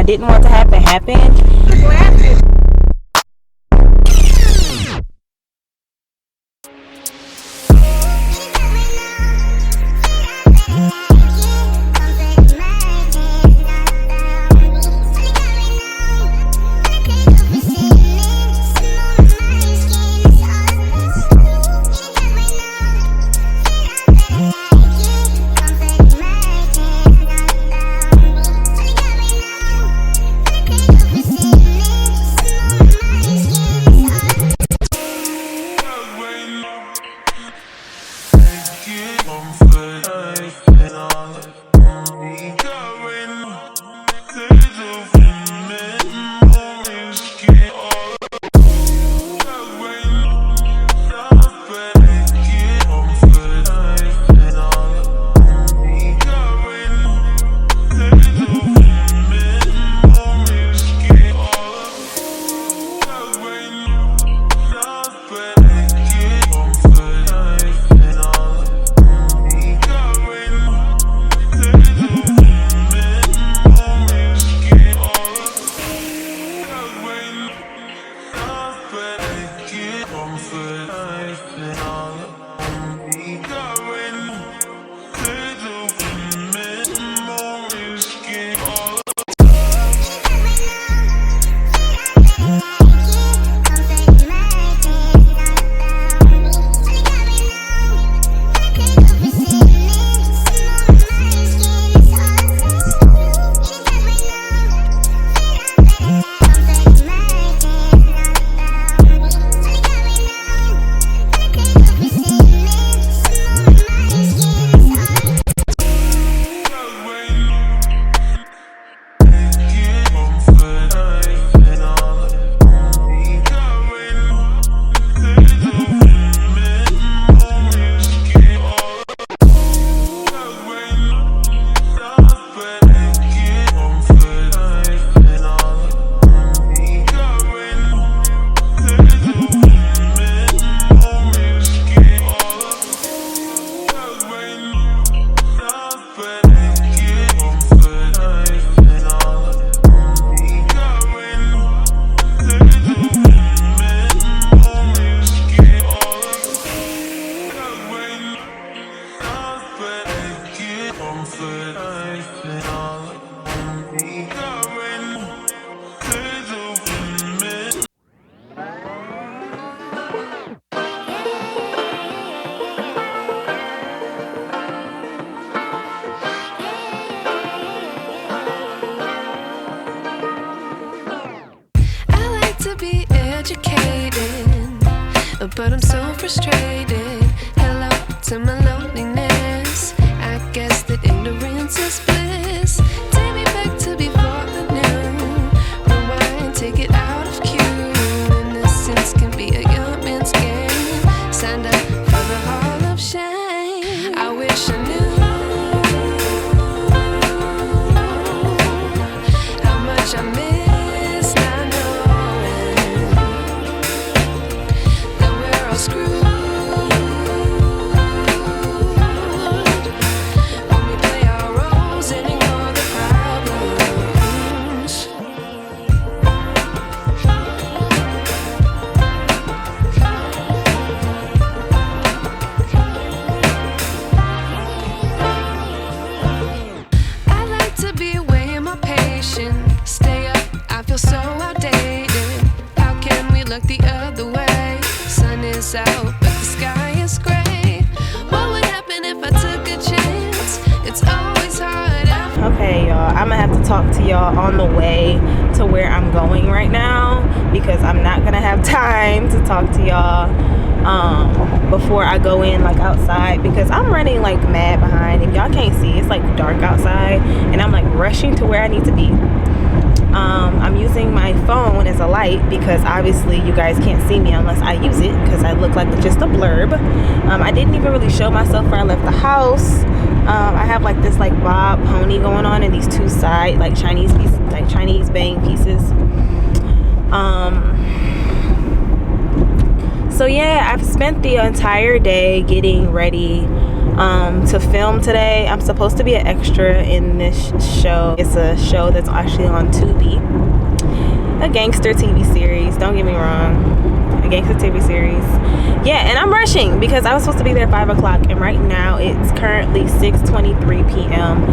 didn't want to happen happened. What happened? But I'm so frustrated. Hello to my loneliness. I guess that ignorance is bliss. Take me back to before I knew. Rewind, take it out of cue. Innocence can be a young man's game. Signed up for the hall of shame. I wish I knew how much I miss not knowing that we're all screwed. When we play our roles and ignore the problems. I like to be away in my patience. Stay up, I feel so outdated. How can we look the other way? Sun is out, but the sky is gray. What would happen if I took a chance? It's always hard after. Okay, y'all, I'm gonna have to talk to y'all on the way to where I'm going right now, because I'm not gonna have time to talk to y'all before I go in, like, outside, because I'm running like mad behind. If y'all can't see, it's like dark outside and I'm like rushing to where I need to be. I'm using my phone as a light because obviously you guys can't see me unless I use it, because I look like just a blurb. I didn't even really show myself where I left the house. I have like this like bob pony going on, and these two side like Chinese pieces, like Chinese bang pieces. So yeah, I've spent the entire day getting ready to film today. I'm supposed to be an extra in this show. It's a show that's actually on Tubi, a gangster TV series, don't get me wrong, a gangster TV series. Yeah, and I'm rushing because I was supposed to be there at 5 o'clock, and right now it's currently 6:23 p.m.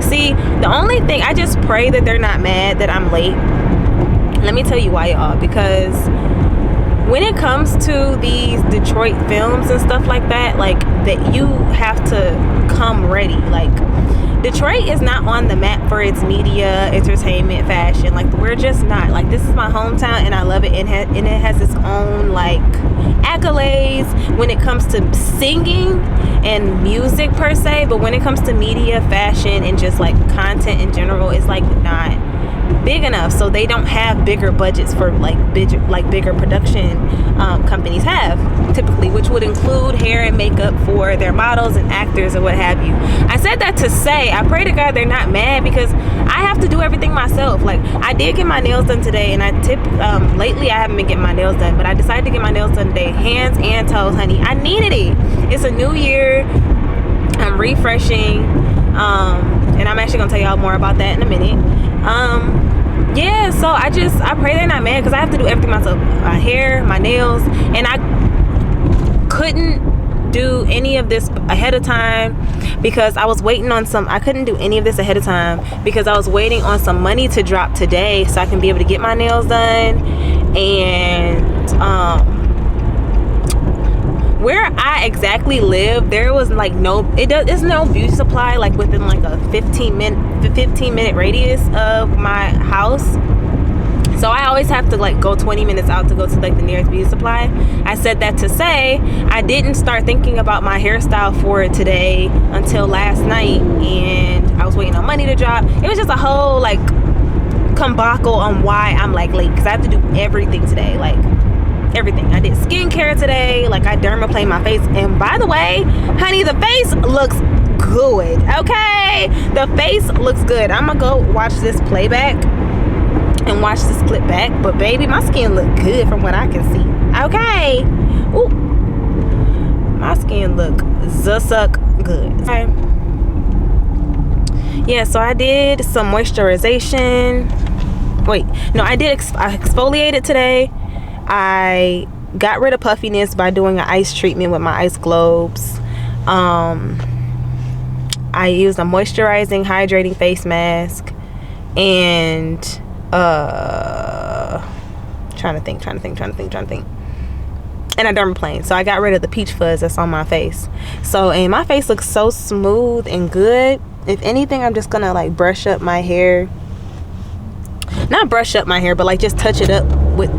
See, the only thing, I just pray that they're not mad that I'm late. Let me tell you why, y'all. Because when it comes to these Detroit films and stuff like that, like, that you have to come ready. Like, Detroit is not on the map for its media, entertainment, fashion. Like, we're just not. Like, this is my hometown, and I love it. And it has its own, like, accolades when it comes to singing and music per se. But when it comes to media, fashion, and just, like, content in general, it's, like, not big enough. So they don't have bigger budgets for, like, bigger production companies have typically, which would include hair and makeup for their models and actors or what have you. I said that to say, I pray to God they're not mad, because I have to do everything myself. Like, I did get my nails done today, and lately I haven't been getting my nails done, but I decided to get my nails done today, hands and toes, honey. I needed it. It's a new year. I'm refreshing, and I'm actually gonna tell y'all more about that in a minute. Yeah, so I pray they're not mad, because I have to do everything myself. My hair, my nails, and I couldn't do any of this ahead of time because I was waiting on I couldn't do any of this ahead of time because I was waiting on some money to drop today so I can be able to get my nails done. And where I exactly live, there was like there's no beauty supply like within like a 15 minute radius of my house. So I always have to like go 20 minutes out to go to like the nearest beauty supply. I said that to say I didn't start thinking about my hairstyle for it today until last night, and I was waiting on money to drop. It was just a whole like combacle on why I'm like late, because I have to do everything today, like everything. I did skincare today, like I dermaplaned my face, and by the way, honey, the face looks good. Okay, the face looks good. I'm gonna go watch this playback and watch this clip back, but baby, my skin look good from what I can see. Okay, ooh, my skin look suck good. Okay. Yeah, so I did some moisturization. Wait, no, I exfoliated today. I got rid of puffiness by doing an ice treatment with my ice globes. I used a moisturizing, hydrating face mask, and trying to think. And I dermaplaned. So I got rid of the peach fuzz that's on my face. And my face looks so smooth and good. If anything, I'm just gonna like brush up my hair. Not brush up my hair, but like just touch it up with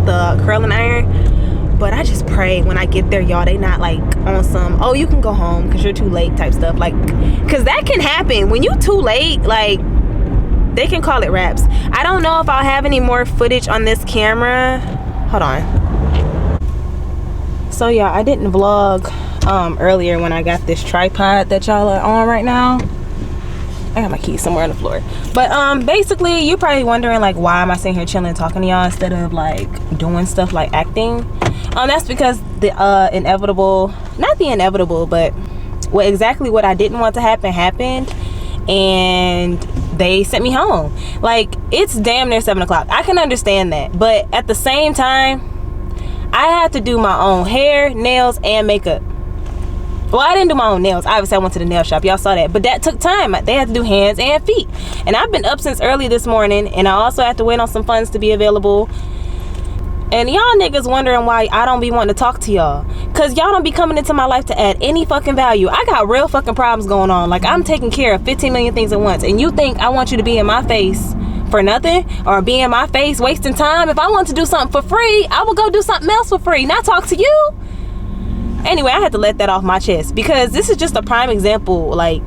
the curling iron. But I just pray when I get there, y'all, they not like on some, oh, you can go home because you're too late type stuff. Like, because that can happen when you too late. Like, they can call it wraps. I don't know if I'll have any more footage on this camera. Hold on. So yeah, I didn't vlog earlier when I got this tripod that y'all are on right now. I got my keys somewhere on the floor. But basically, you're probably wondering like, why am I sitting here chilling talking to y'all instead of like doing stuff like acting? That's because the inevitable, not the inevitable, but exactly what I didn't want to happen happened, and they sent me home. Like, it's damn near 7 o'clock. I can understand that, but at the same time, I had to do my own hair, nails, and makeup. Well, I didn't do my own nails. Obviously, I went to the nail shop. Y'all saw that. But that took time. They had to do hands and feet. And I've been up since early this morning, and I also have to wait on some funds to be available. And y'all niggas wondering why I don't be wanting to talk to y'all. Because y'all don't be coming into my life to add any fucking value. I got real fucking problems going on. Like, I'm taking care of 15 million things at once. And you think I want you to be in my face for nothing? Or be in my face wasting time? If I want to do something for free, I will go do something else for free. Not talk to you. Anyway, I had to let that off my chest. Because this is just a prime example. Like,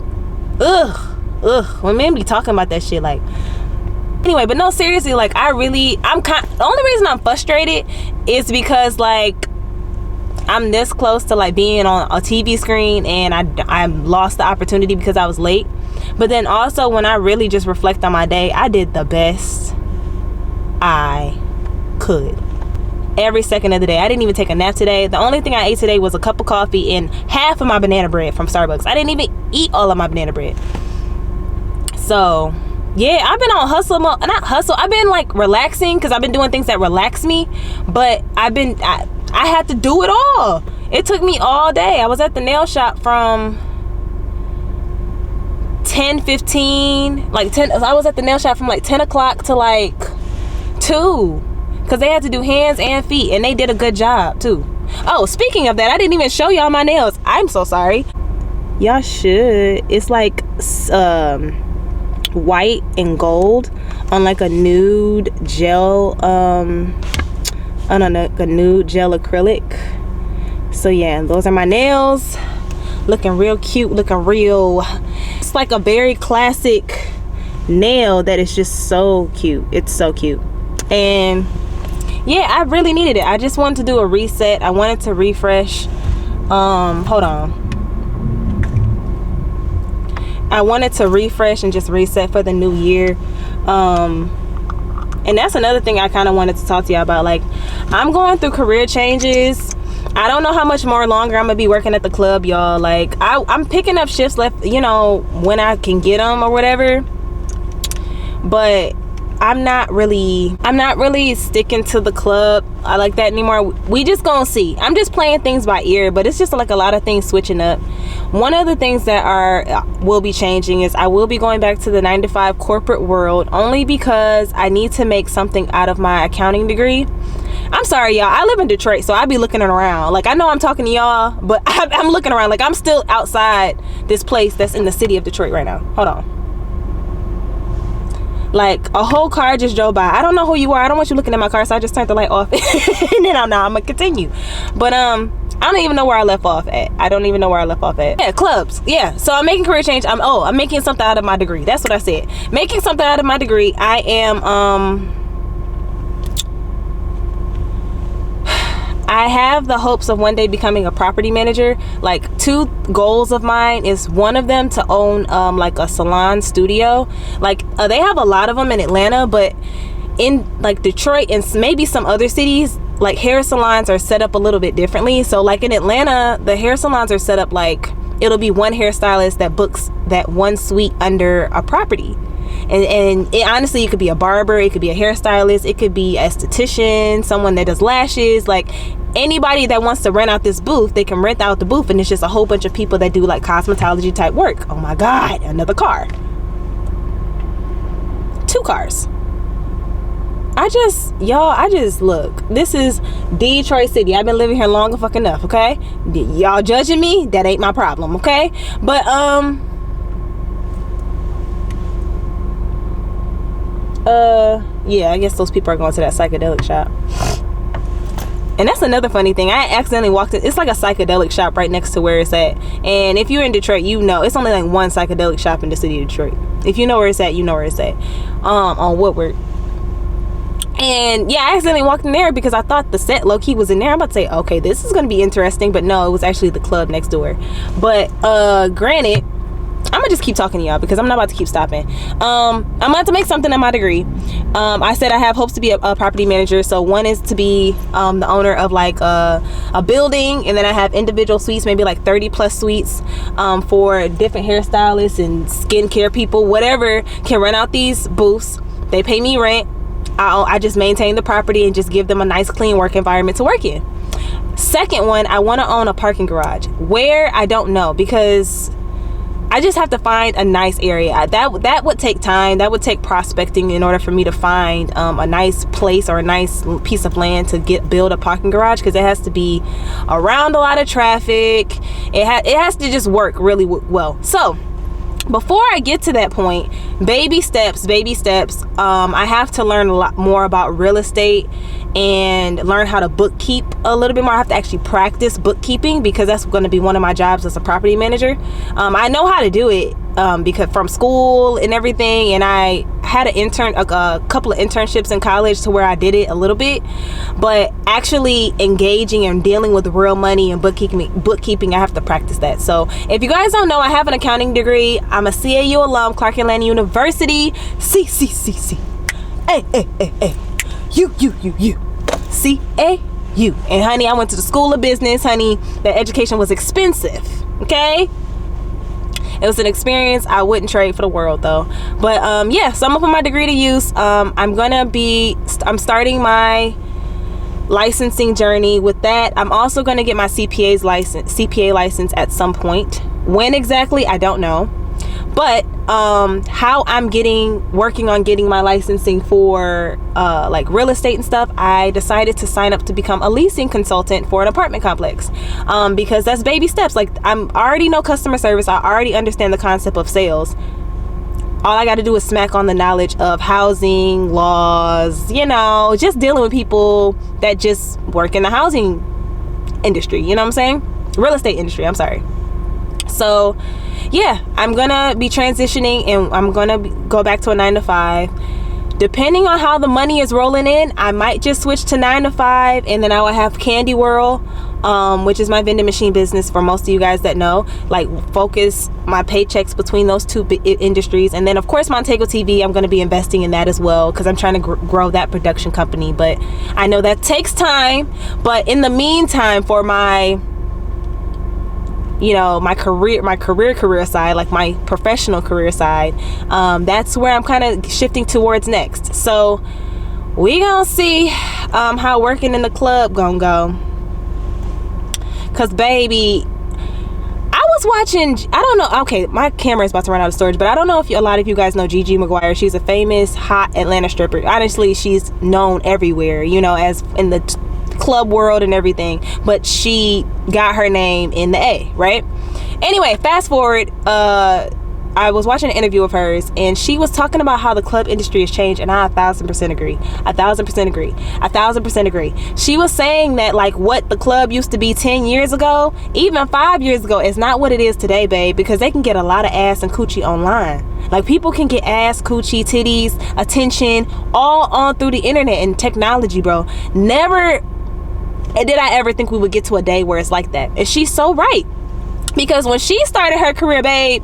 when men be talking about that shit, like... Anyway, but no, seriously, like, the only reason I'm frustrated is because, like, I'm this close to, like, being on a TV screen, and I lost the opportunity because I was late. But then also, when I really just reflect on my day, I did the best I could. every second of the day. I didn't even take a nap today. The only thing I ate today was a cup of coffee and half of my banana bread from Starbucks. I didn't even eat all of my banana bread. So yeah, I've been on hustle mode. Not hustle, I've been like relaxing because I've been doing things that relax me, but I had to do it all. It took me all day. I was at the nail shop from 10:15, like 10. I was at the nail shop from like 10 o'clock to like 2, because they had to do hands and feet, and they did a good job too. Oh, speaking of that, I didn't even show y'all my nails. I'm so sorry. Y'all should. It's like white and gold on like a nude gel, I don't know, a nude gel acrylic. So yeah, those are my nails, looking real cute, looking real, it's like a very classic nail that is just so cute. It's so cute. And yeah, I really needed it. I just wanted to do a reset. I wanted to refresh. Hold on. I wanted to refresh and just reset for the new year. And that's another thing I kind of wanted to talk to y'all about. Like, I'm going through career changes. I don't know how much more longer I'm gonna be working at the club, y'all. Like, I'm picking up shifts left, you know, when I can get them or whatever. But I'm not really sticking to the club I like that anymore. We just gonna see. I'm just playing things by ear, but it's just like a lot of things switching up. One of the things that will be changing is I will be going back to the 9-to-5 corporate world, only because I need to make something out of my accounting degree. I'm sorry, y'all, I live in Detroit, so I be looking around. Like, I know I'm talking to y'all, but I'm looking around. Like, I'm still outside this place that's in the city of Detroit right now. Hold on. Like, a whole car just drove by. I don't know who you are. I don't want you looking at my car, so I just turned the light off. And then I'm gonna continue. But I don't even know where I left off at. Yeah, clubs. Yeah. So I'm making career change. I'm making something out of my degree. That's what I said. Making something out of my degree. I am I have the hopes of one day becoming a property manager. Like, 2 goals of mine is, one of them to own like a salon studio. Like, they have a lot of them in Atlanta, but in like Detroit and maybe some other cities, like, hair salons are set up a little bit differently. So like in Atlanta, the hair salons are set up like it'll be one hairstylist that books that one suite under a property. And it, honestly, it could be a barber, it could be a hairstylist, it could be an esthetician, someone that does lashes. Like, anybody that wants to rent out this booth, they can rent out the booth, and it's just a whole bunch of people that do like cosmetology type work. Oh my God, another car. 2 cars. I just look, this is Detroit City. I've been living here long enough, okay? Y'all judging me? That ain't my problem, okay? But yeah, I guess those people are going to that psychedelic shop. And that's another funny thing. I accidentally walked in. It's like a psychedelic shop right next to where it's at. And if you're in Detroit, you know it's only like one psychedelic shop in the city of Detroit. If you know where it's at, you know where it's at. On Woodward. And yeah, I accidentally walked in there because I thought the set low-key was in there. I'm about to say, okay, this is gonna be interesting, but no, it was actually the club next door. But granted, I'm gonna just keep talking to y'all because I'm not about to keep stopping. I'm about to make something in my degree. I said I have hopes to be a property manager. So one is to be the owner of like a building, and then I have individual suites, maybe like 30+ suites for different hairstylists and skincare people, whatever, can rent out these booths. They pay me rent. I just maintain the property and just give them a nice clean work environment to work in. Second one, I want to own a parking garage. Where, I don't know, because I just have to find a nice area. That would take time. That would take prospecting in order for me to find a nice place or a nice piece of land to build a parking garage, because it has to be around a lot of traffic. It has to just work really well. So before I get to that point, baby steps. I have to learn a lot more about real estate and learn how to bookkeep a little bit more. I have to actually practice bookkeeping because that's going to be one of my jobs as a property manager. I know how to do it because from school and everything, and I had a couple of internships in college to where I did it a little bit, but actually engaging and dealing with real money and bookkeeping, I have to practice that. So if you guys don't know, I have an accounting degree. I'm a CAU alum, Clark Atlanta University. C. Hey. You. CAU. And honey, I went to the school of business, honey. That education was expensive, okay? It was an experience I wouldn't trade for the world though. But yeah, so I'm gonna put my degree to use. I'm starting my licensing journey with that. I'm also going to get my CPA license at some point. When exactly, I don't know. But how I'm working on getting my licensing for like real estate and stuff, I decided to sign up to become a leasing consultant for an apartment complex, because that's baby steps. Like, I already know customer service, I already understand the concept of sales. All I got to do is smack on the knowledge of housing laws, you know, just dealing with people that just work in the housing industry, you know what I'm saying? Real estate industry, I'm sorry. So yeah, I'm gonna be transitioning, and I'm gonna go back to a 9-to-5. Depending on how the money is rolling in, I might just switch to 9-to-5, and then I will have Candy Whirl, which is my vending machine business, for most of you guys that know, like focus my paychecks between those two industries. And then of course MontegoTV, I'm going to be investing in that as well, because I'm trying to grow that production company. But I know that takes time, but in the meantime, for my, you know, my career side, like my professional career side, that's where I'm kind of shifting towards next. So we gonna see how working in the club gonna go. Cause baby, I was watching, I don't know, okay, my camera is about to run out of storage, but I don't know if a lot of you guys know Gigi McGuire. She's a famous hot Atlanta stripper. Honestly, she's known everywhere, you know, as in the club world and everything, but she got her name in the A, right? Anyway, fast forward, I was watching an interview of hers, and she was talking about how the club industry has changed, and I 1,000% agree. 1,000% agree. She was saying that, like, what the club used to be 10 years ago, even 5 years ago, is not what it is today, babe, because they can get a lot of ass and coochie online. Like, people can get ass, coochie, titties, attention, all on through the internet and technology, bro. Never did I ever think we would get to a day where it's like that. And she's so right, because when she started her career, babe,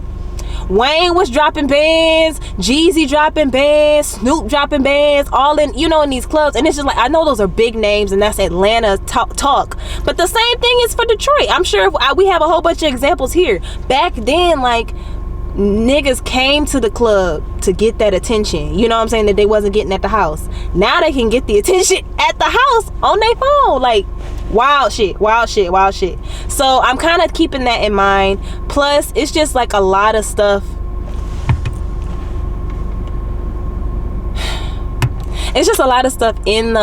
Wayne was dropping bands, Jeezy dropping bands, Snoop dropping bands, all in, you know, in these clubs. And it's just like, I know those are big names and that's Atlanta talk, but the same thing is for Detroit. I'm sure we have a whole bunch of examples here. Back then, like, niggas came to the club to get that attention, you know what I'm saying, that they wasn't getting at the house. Now they can get the attention at the house on their phone. Like, wild shit. So I'm kind of keeping that in mind. Plus, it's just like a lot of stuff. It's just a lot of stuff in the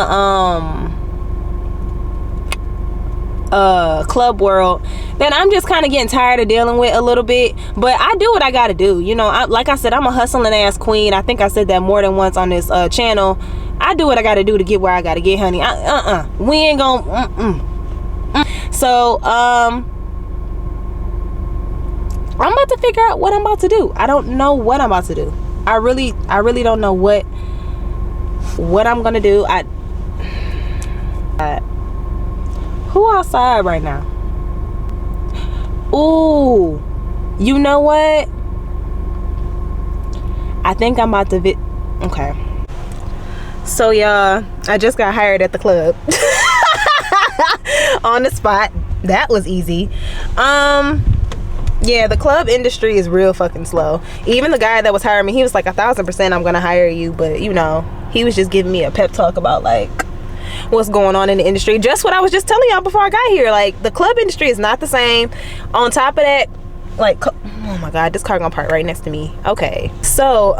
club world that I'm just kind of getting tired of dealing with a little bit. But I do what I gotta do, you know. Like I said, I'm a hustling ass queen. I think I said that more than once on this channel. I do what I gotta do to get where I gotta get, honey. We ain't gonna So I'm about to figure out what I'm about to do. I don't know what I'm about to do. I really don't know what I'm gonna do. Who outside right now? Ooh, you know what? I think I'm about to okay. So y'all, I just got hired at the club. On the spot. That was easy. Yeah, the club industry is real fucking slow. Even the guy that was hiring me, he was like, 1,000% I'm gonna hire you, but you know, he was just giving me a pep talk about like what's going on in the industry. Just what I was just telling y'all before I got here. Like, the club industry is not the same. On top of that, like, oh my god, this car gonna park right next to me. Okay, so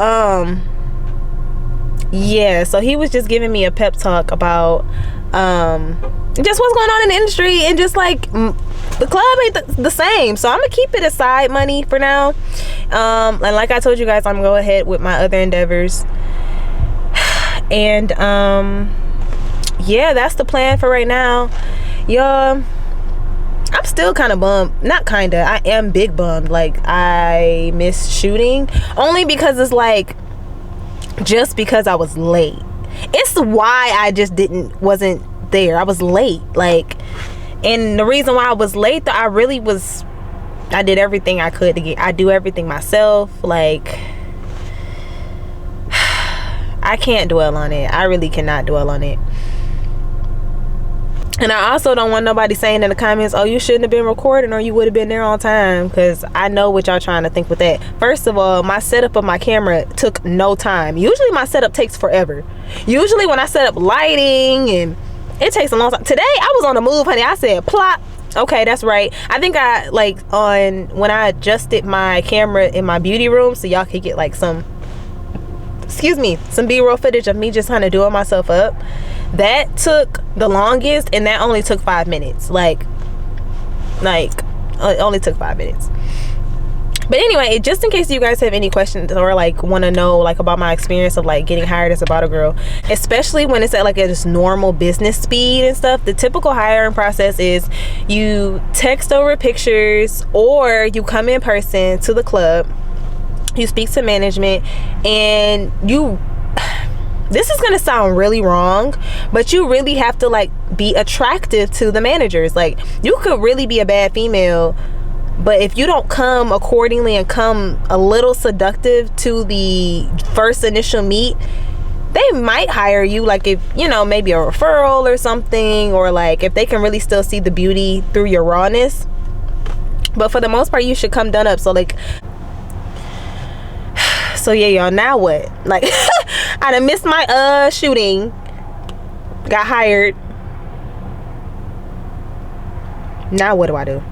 yeah, so he was just giving me a pep talk about just what's going on in the industry, and just like the club ain't the same. So I'm gonna keep it aside money for now, and like I told you guys, I'm gonna go ahead with my other endeavors. And yeah, that's the plan for right now, y'all. I'm still kind of bummed. Not kinda, I am big bummed. Like, I miss shooting, only because it's like, just because I was late. It's why I just wasn't there. I was late. Like, and the reason why I was late, though, I did everything I could to I do everything myself. Like, I can't dwell on it. I really cannot dwell on it. And I also don't want nobody saying in the comments, oh, you shouldn't have been recording or you would have been there on time, because I know what y'all trying to think with that. First of all, my setup of my camera took no time. Usually my setup takes forever. Usually when I set up lighting, and it takes a long time. Today I was on the move, honey. I said plop. Okay, that's right. I think I when I adjusted my camera in my beauty room so y'all could get like some B-roll footage of me just kind of doing myself up. That took the longest, and that only took 5 minutes. Like it only took 5 minutes. But anyway, just in case you guys have any questions or like want to know like about my experience of like getting hired as a bottle girl, especially when it's at like a just normal business speed and stuff, the typical hiring process is you text over pictures or you come in person to the club, you speak to management, and this is gonna sound really wrong, but you really have to like be attractive to the managers. Like, you could really be a bad female, but if you don't come accordingly and come a little seductive to the first initial meet, they might hire you, like if, you know, maybe a referral or something, or like if they can really still see the beauty through your rawness. But for the most part, you should come done up. So like, so yeah, y'all, now what? Like, I done missed my shooting, got hired. Now what do I do?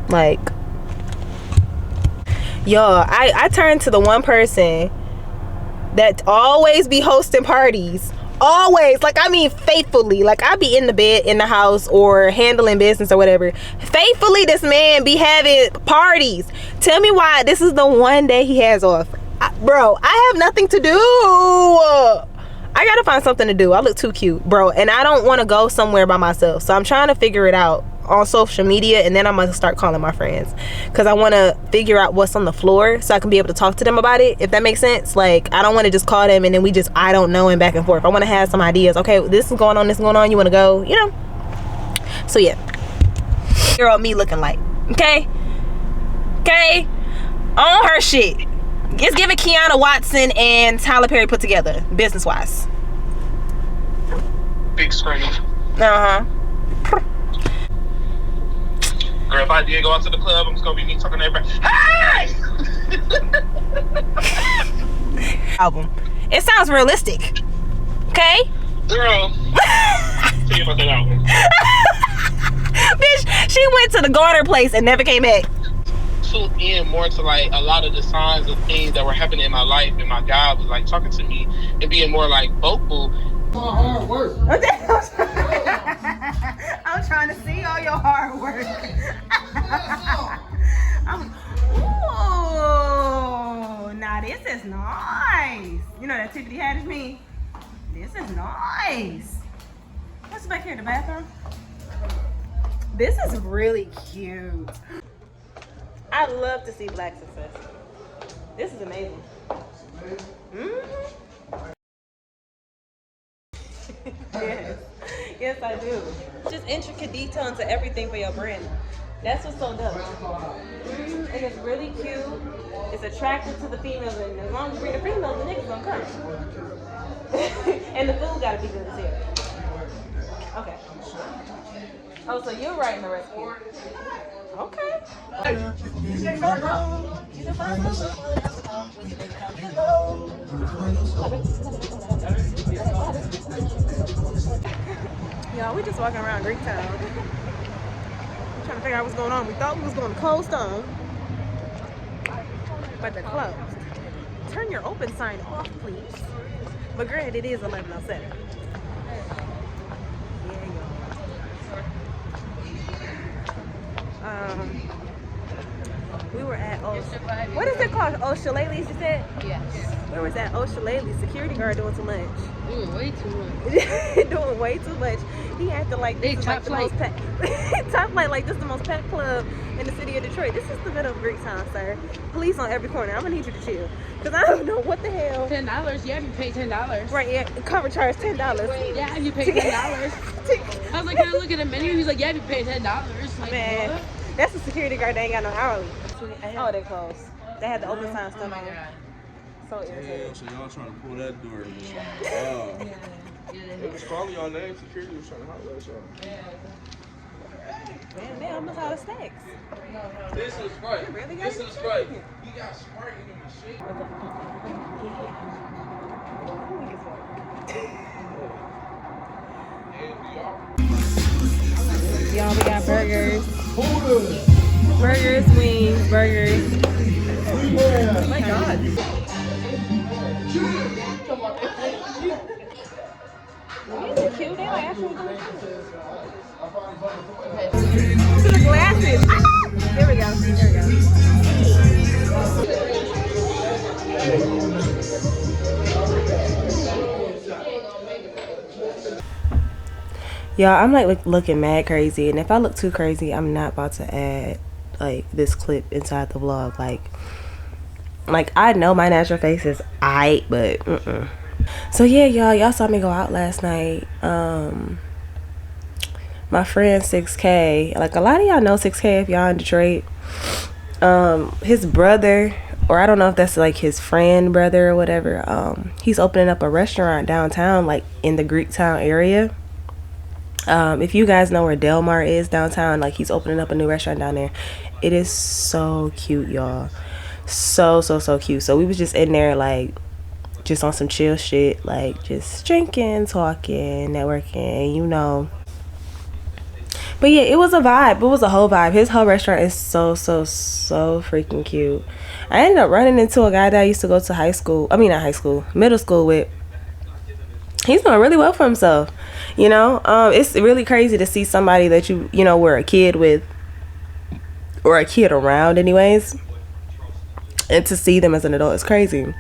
Like, y'all, I turned to the one person that always be hosting parties. Always, like, I mean faithfully. Like, I be in the bed in the house or handling business or whatever. Faithfully, this man be having parties. Tell me why this is the one day he has off. Bro, I have nothing to do. I gotta find something to do. I look too cute, bro, and I don't want to go somewhere by myself. So I'm trying to figure it out on social media, and then I'm gonna start calling my friends because I want to figure out what's on the floor so I can be able to talk to them about it, if that makes sense. Like, I don't want to just call them and then we just I don't know and back and forth. I want to have some ideas. Okay, this is going on, this is going on, you want to go, you know? So yeah, girl, me looking like, okay on her shit. It's giving Kiana Watson and Tyler Perry put together, business wise. Big screen. Uh-huh. Girl, if I did go out to the club, I'm just gonna be me talking to everybody. Hey! Album. It sounds realistic. Okay? Girl. Tell you about that album. Bitch, she went to the Garner place and never came back. Tuned in more to like a lot of the signs of things that were happening in my life, and my God was like talking to me and being more like vocal. Hard work. I'm trying to see all your hard work. Ooh, now this is nice. You know that Tiffany had is me. This is nice. What's back here in the bathroom? This is really cute. I love to see Black success. This is amazing. Yes. Yes, I do. Just intricate detail into everything for your brand. That's what's so dope. And it's really cute. It's attractive to the females, and as long as you bring the females, the niggas gonna come. And the food gotta be good too. Okay. Oh, so you're writing the recipe. Okay. Y'all, we just walking around Greek Town. We're trying to figure out what's going on. We thought we was going to Cold Stone, but they're closed. Turn your open sign off, please. But granted, it is 11:07. We were at what is it called? Shillelagh's, you said? Yes. Where was that? Shillelagh's security guard doing too much. Doing way too much. Doing way too much. He acted like this is like the most packed. Top flight, like this is the most packed club in the city of Detroit. This is the middle of Greek Town, sir. Police on every corner. I'm gonna need you to chill, cause I don't know what the hell. $10? Yeah, you pay $10. Right? Yeah. Cover charge $10. Yeah, you pay $10. I was like, can I look at the menu? He's like, yeah, you pay $10. Like, man, what? that's a security guard. They ain't got no hourly. Oh, they closed. They had the open sign stuff on. So irritating. Yeah, so y'all trying to pull that door. Yeah. They was calling y'all name. Security was trying to holler at y'all. Man, they almost out of stacks. This is right. Really This is right. We got Sprite in the machine. Y'all, we got burgers. Burgers, wings, burgers. Oh my God. These are cute. They like actually cute. To the glasses. Ah! There we go. There we go. Y'all, I'm like looking mad crazy, and if I look too crazy, I'm not about to add like this clip inside the vlog. Like I know my natural face is aight, but So yeah, y'all saw me go out last night. My friend 6K, like a lot of y'all know 6K if y'all in Detroit. His brother, or I don't know if that's like his friend brother or whatever, he's opening up a restaurant downtown, like in the Greektown area. If you guys know where Delmar is downtown, like he's opening up a new restaurant down there. It is so cute, y'all. So cute. So we was just in there like just on some chill shit, like just drinking, talking, networking, you know. But yeah, it was a vibe. It was a whole vibe. His whole restaurant is so freaking cute. I ended up running into a guy that I used to go to middle school with. He's doing really well for himself, you know. It's really crazy to see somebody that you know were a kid with, or a kid around anyways, and to see them as an adult is crazy.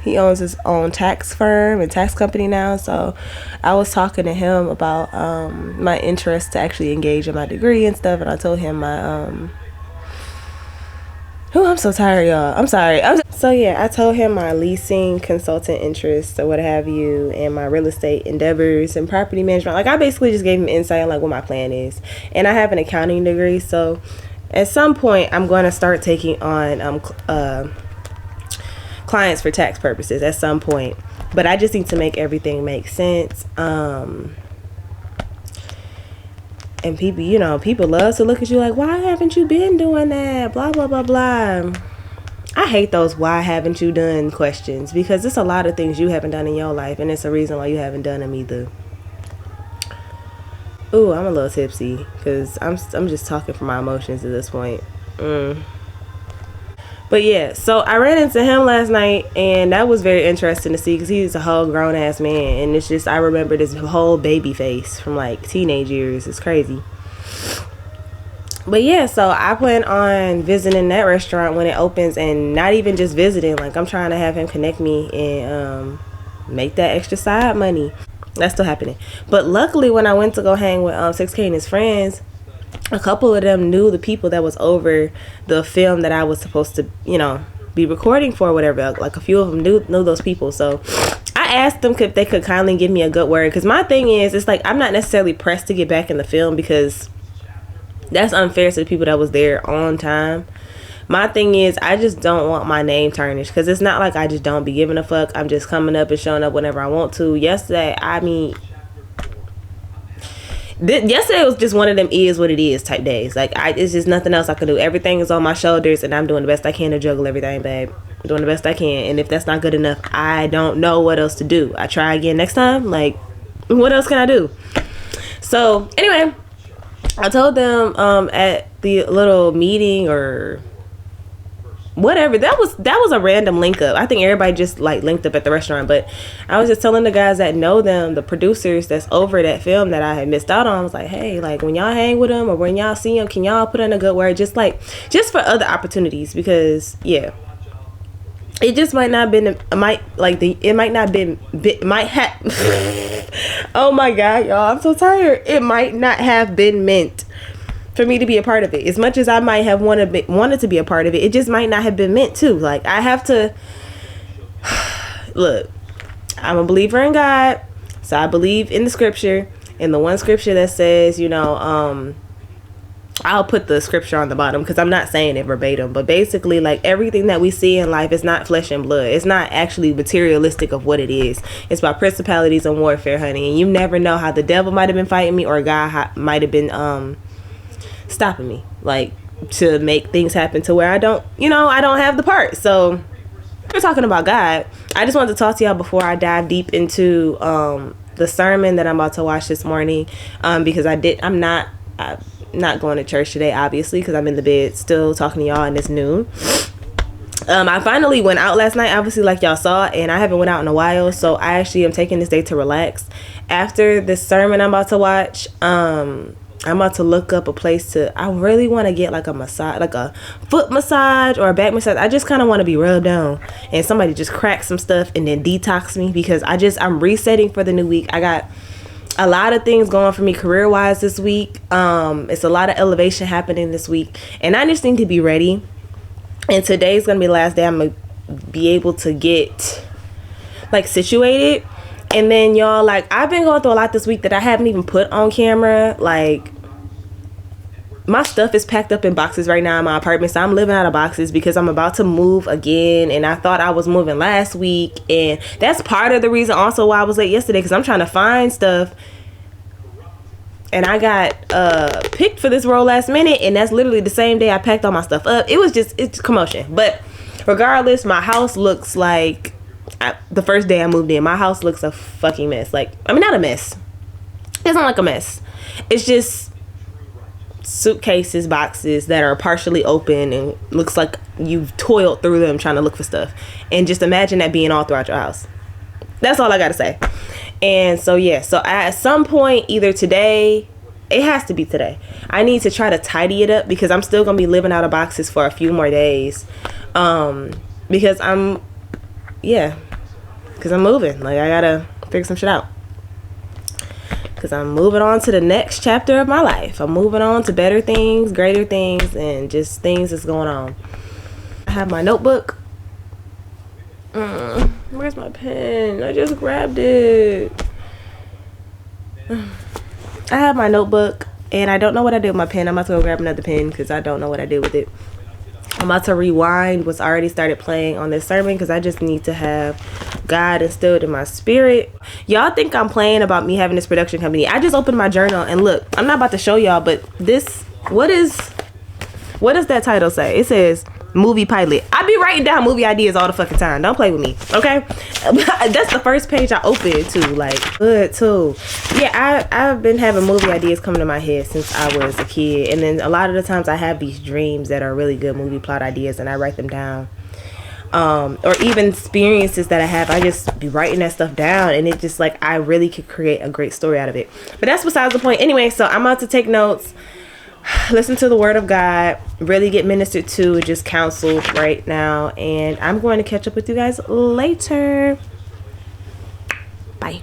He owns his own tax firm and tax company now, so I was talking to him about my interest to actually engage in my degree and stuff, and I told him my I'm so tired, y'all. I'm sorry. So yeah, I told him my leasing consultant interests or what have you, and my real estate endeavors and property management. Like I basically just gave him insight on like what my plan is. And I have an accounting degree, so at some point I'm going to start taking on clients for tax purposes at some point. But I just need to make everything make sense. And people, you know, people love to look at you like, why haven't you been doing that? Blah, blah, blah, blah. I hate those why haven't you done questions, because it's a lot of things you haven't done in your life, and it's a reason why you haven't done them either. Ooh, I'm a little tipsy because I'm just talking from my emotions at this point. But yeah, so I ran into him last night, and that was very interesting to see because he's a whole grown ass man, and it's just, I remember this whole baby face from like teenage years. It's crazy. But yeah, so I plan on visiting that restaurant when it opens, and not even just visiting, like I'm trying to have him connect me and make that extra side money. That's still happening. But luckily when I went to go hang with 6K and his friends, a couple of them knew the people that was over the film that I was supposed to, you know, be recording for or whatever. Like a few of them knew those people. So I asked them if they could kindly give me a good word, because my thing is, it's like I'm not necessarily pressed to get back in the film because that's unfair to the people that was there on time. My thing is, I just don't want my name tarnished, because it's not like I just don't be giving a fuck. I'm just coming up and showing up whenever I want to. Yesterday was just one of them is what it is type days. Like it's just nothing else I can do. Everything is on my shoulders, and I'm doing the best I can to juggle everything, babe. I'm doing the best I can, and if that's not good enough, I don't know what else to do. I try again next time. Like, what else can I do? So anyway, I told them at the little meeting or whatever, that was a random link up. I think everybody just like linked up at the restaurant, but I was just telling the guys that know them, the producers that's over that film that I had missed out on, I was like, hey, like when y'all hang with them or when y'all see them, can y'all put in a good word, just for other opportunities, because yeah, it just might not been oh my god, y'all, I'm so tired. It might not have been meant for me to be a part of it. As much as I might have wanted to be a part of it, it just might not have been meant to. Like, I have to look, I'm a believer in God, so I believe in the scripture, and the one scripture that says, you know, I'll put the scripture on the bottom because I'm not saying it verbatim, but basically, like, everything that we see in life is not flesh and blood. It's not actually materialistic of what it is. It's about principalities and warfare, honey. And you never know how the devil might have been fighting me, or God might have been stopping me, like, to make things happen to where I don't have the part. So we're talking about God. I just wanted to talk to y'all before I dive deep into the sermon that I'm about to watch this morning, because I'm not going to church today, obviously, because I'm in the bed still talking to y'all, and it's noon. I finally went out last night, obviously, like y'all saw, and I haven't went out in a while, so I actually am taking this day to relax. After this sermon I'm about to watch, I'm about to look up a place I really want to get like a massage, like a foot massage or a back massage. I just kind of want to be rubbed down and somebody just crack some stuff and then detox me, because I'm resetting for the new week. I got a lot of things going for me career-wise this week. It's a lot of elevation happening this week, and I just need to be ready. And today's gonna be the last day I'm gonna be able to get like situated. And then y'all, like, I've been going through a lot this week that I haven't even put on camera. Like, my stuff is packed up in boxes right now in my apartment, so I'm living out of boxes because I'm about to move again, and I thought I was moving last week, and that's part of the reason also why I was late yesterday, because I'm trying to find stuff, and I got picked for this role last minute, and that's literally the same day I packed all my stuff up. It's commotion. But regardless, my house looks like the first day I moved in, my house looks a fucking mess. Like, I mean, not a mess, it's not like a mess, it's just suitcases, boxes that are partially open, and looks like you've toiled through them trying to look for stuff. And just imagine that being all throughout your house. That's all I gotta say. And so yeah, so at some point, either today, it has to be today, I need to try to tidy it up, because I'm still gonna be living out of boxes for a few more days, because I'm moving. Like, I gotta figure some shit out, because I'm moving on to the next chapter of my life. I'm moving on to better things, greater things, and just things that's going on. I have my notebook. Where's my pen? I just grabbed it. I have my notebook, and I don't know what I did with my pen. I'm about to go grab another pen because I don't know what I did with it. I'm about to rewind what's already started playing on this sermon, because I just need to have God instilled in my spirit. Y'all think I'm playing about me having this production company. I just opened my journal, and look, I'm not about to show y'all, but this, what does that title say? It says movie pilot. I be writing down movie ideas all the fucking time. Don't play with me, okay? That's the first page I opened to. Like, good too. Yeah, I've been having movie ideas coming to my head since I was a kid, and then a lot of the times I have these dreams that are really good movie plot ideas, and I write them down. Or even experiences that I have, I just be writing that stuff down, and it just, like, I really could create a great story out of it. But that's besides the point. Anyway, so I'm about to take notes, listen to the word of God, really get ministered to, just counseled right now, and I'm going to catch up with you guys later. Bye.